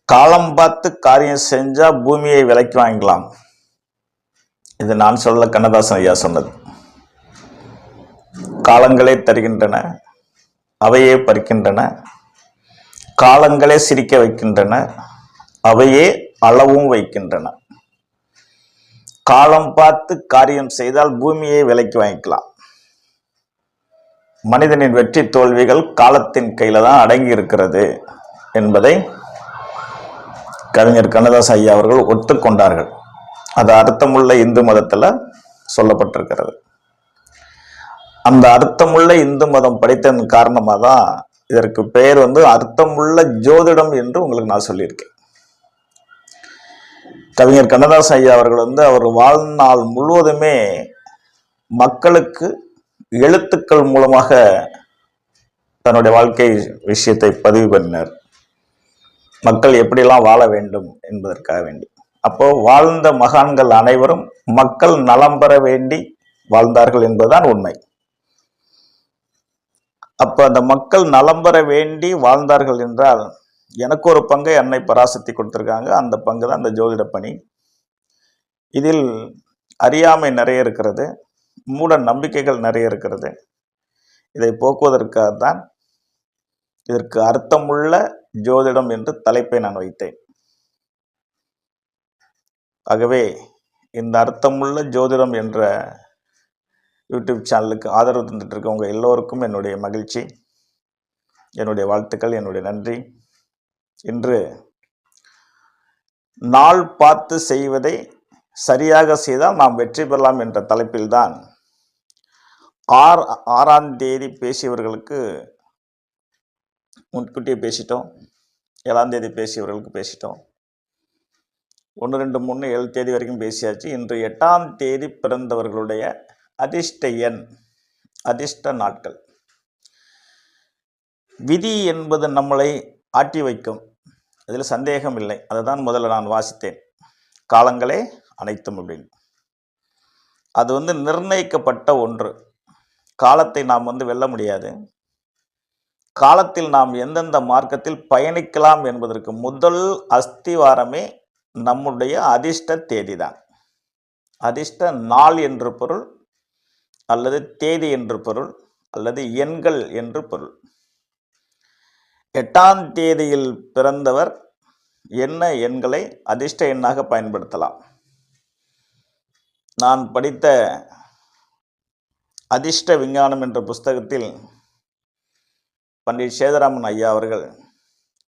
காலம் பார்த்து காரியம் செஞ்சா பூமியை விலைக்கு வாங்கிக்கலாம். இது நான் சொல்ல, கண்ணதாசன் ஐயா சொன்னது. காலங்களே தருகின்றன, அவையே பறிக்கின்றன. காலங்களே சிரிக்க வைக்கின்றன, அவையே அளவும் வைக்கின்றன. காலம் பார்த்து காரியம் செய்தால் பூமியை விலைக்கு வாங்கிக்கலாம். மனிதனின் வெற்றி தோல்விகள் காலத்தின் கையில தான் அடங்கி இருக்கிறது என்பதை கவிஞர் கண்ணதாசன் ஐயா அவர்கள் ஒத்துக்கொண்டார்கள். அது அர்த்தமுள்ள இந்து மதத்துல சொல்லப்பட்டிருக்கிறது. அந்த அர்த்தமுள்ள இந்து மதம் படித்ததன் காரணமாக தான் இதற்கு பெயர் அர்த்தமுள்ள ஜோதிடம் என்று உங்களுக்கு நான் சொல்லியிருக்கேன். கவிஞர் கண்ணதாசன் ஐயா அவர்கள் அவர் வாழ்நாள் முழுவதுமே மக்களுக்கு எழுத்துக்கள் மூலமாக தன்னுடைய வாழ்க்கை விஷயத்தை பதிவு பண்ணினார். மக்கள் எப்படியெல்லாம் வாழ வேண்டும் என்பதற்காக வேண்டி. அப்போ வாழ்ந்த மகான்கள் அனைவரும் மக்கள் நலம் பெற வேண்டி வாழ்ந்தார்கள் என்பதுதான் உண்மை. அப்ப அந்த மக்கள் நலம் பெற வேண்டி வாழ்ந்தார்கள் என்றால் எனக்கு ஒரு பங்கை அன்னை பராசக்தி கொடுத்திருக்காங்க. அந்த பங்கு தான் அந்த ஜோதிட பணி. இதில் அறியாமை நிறைய இருக்கிறது, மூட நம்பிக்கைகள் நிறைய இருக்கிறது. இதை போக்குவதற்காக தான் இதற்கு அர்த்தமுள்ள ஜோதிடம் என்று தலைப்பை நான் வைத்தேன். ஆகவே இந்த அர்த்தமுள்ள ஜோதிடம் என்ற யூடியூப் சேனலுக்கு ஆதரவு தந்துட்டு இருக்கவங்க எல்லோருக்கும் என்னுடைய மகிழ்ச்சி, என்னுடைய வாழ்த்துக்கள், என்னுடைய நன்றி. இன்று நாள் பார்த்து செய்வதை சரியாக செய்தால் நாம் வெற்றி பெறலாம் என்ற தலைப்பில்தான் 6ஆம் தேதி பேசியவர்களுக்கு முன்கூட்டியே பேசிட்டோம், 7ஆம் தேதி பேசியவர்களுக்கு பேசிட்டோம், 1, 2, 3, 7 தேதி வரைக்கும் பேசியாச்சு. இன்று 8ஆம் தேதி பிறந்தவர்களுடைய அதிர்ஷ்ட எண், அதிர்ஷ்ட நாட்கள். விதி என்பது நம்மளை ஆட்டி வைக்கும், அதில் சந்தேகம் இல்லை. அதை தான் முதல்ல நான் வாசித்தேன். காலங்களே அனைத்தும் அப்படின்னு. அது நிர்ணயிக்கப்பட்ட ஒன்று. காலத்தை நாம் வெல்ல முடியாது. காலத்தில் நாம் எந்தெந்த மார்க்கத்தில் பயணிக்கலாம் என்பதற்கு முதல் அஸ்திவாரமே நம்முடைய அதிர்ஷ்ட தேதி தான். அதிர்ஷ்ட நாள் என்று பொருள், அல்லது தேதி என்று பொருள், அல்லது எண்கள் என்று பொருள். 8ஆம் தேதியில் பிறந்தவர் என்ன எண்களை அதிர்ஷ்ட எண்ணாக பயன்படுத்தலாம்? நான் படித்த அதிர்ஷ்ட விஞ்ஞானம் என்ற புஸ்தகத்தில் பண்டிட் சேதராமன் ஐயா அவர்கள்